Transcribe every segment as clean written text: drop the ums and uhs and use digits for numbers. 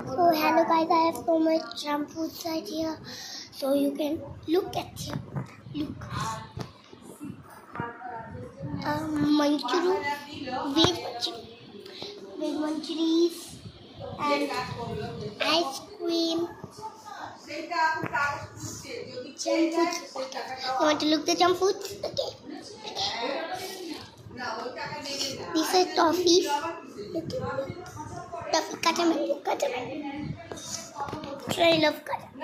So hello guys, I have so much shampoo right here, so you can look at here. Look, Manchuru, veg manchuries, and ice cream. Junk food. You want to look the junk food? Okay. These are toffees. Toffee catamine. I love catamine.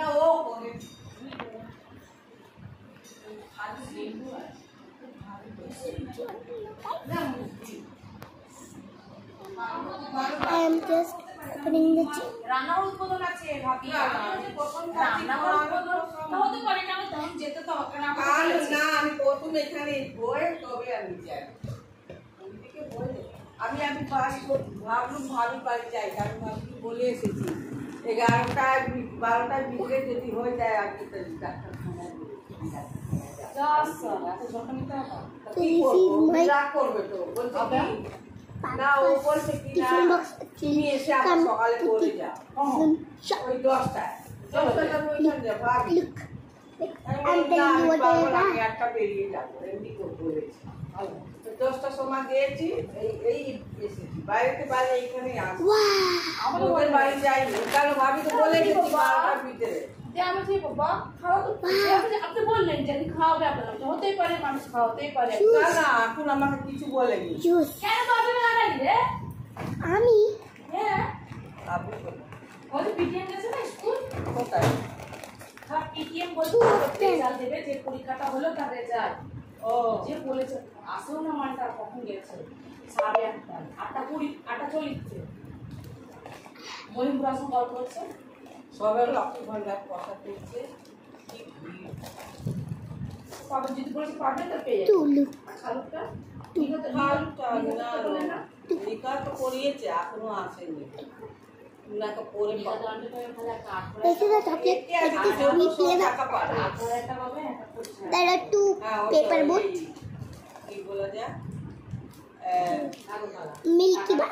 I am just opening the gym. আমি ভাবলুম ভাবি বাড়ি যাই কারণ ভাবি বলে এসেছি 11টায় 12টায় বিকেলে যদি হয়ে যায় আর কি ডাক্তারখানায় করবে তো বলছে না ও বলছে কি না তুমি এসে আমার সকালে করে যাও ওই 10টায় ভাবি একটা বেরিয়ে যাবো এমনি বলেছি 10টার সময় গিয়েছি এই এসেছি বাইরেতে বাইরে এইখানে আসি আমাদের বাড়ি যাইনি কারণ ভাবি তো বলে গেছি 12টার ভিতরে আপনি বললেন যে খাওয়াবে আপনার হতেই পারে মানুষ খাওয়াতেই পারে না এখন আমাকে কিছু বলেনি কেন বাজারে লাগালি রে আমি হ্যাঁ আপনি ওই পিটিএম গেছে না স্কুল কোথায় হ্যাঁ পিটিএম বলতে রেজাল্ট দেবে যে পরীক্ষাটা হলো তার রেজাল্ট ও যে বলেছে আসো না মানটা কখন গেছে 8:30 8:40 মরিমপুর আসুন গল্প করছে সবের লক্ষ্য ভান্ডার কথা পেয়েছে পাবেন যদি বলেছে পাবেন তো পেয়ে খালুকটা না টিকা তো করিয়েছে এখনো আসেনি উনাকে পরে This is a chocolate. We play that. There are two paper boats. Milky Bar.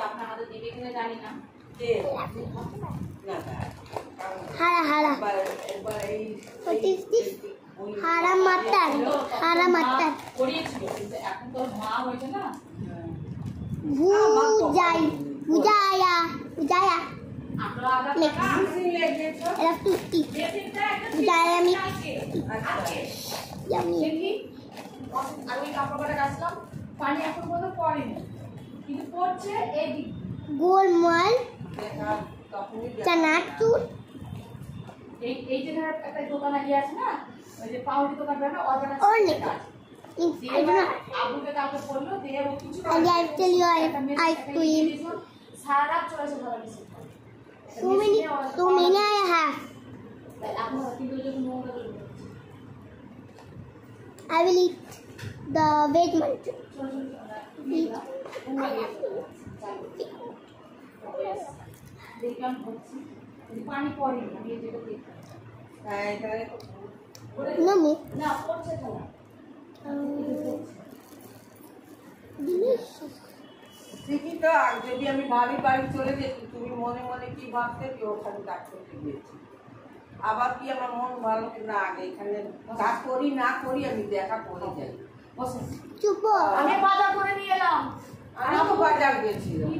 Hara. What is this? Hara mutton. Bujaya. Next. I love to eat. Bujaya mix. Yummy. Golmal. Chanachur. And I tell you I have ice cream. So many I have. I will eat the veg manchurian. No me. Delicious. ঠিকই তো যদি আমি ভাবি বাড়ি চলে যেতি তুমি মনে মনে কি ভাবতে কি ওখানে কাজ করতে গিয়েছি আবার কি আমার মন ভালো না আগে এখানে কাজ করি না করি আমি দেখা করে যাই চুপ আমি বাজার করে নিয়ে এলাম আমি তো বাজার গেছিলাম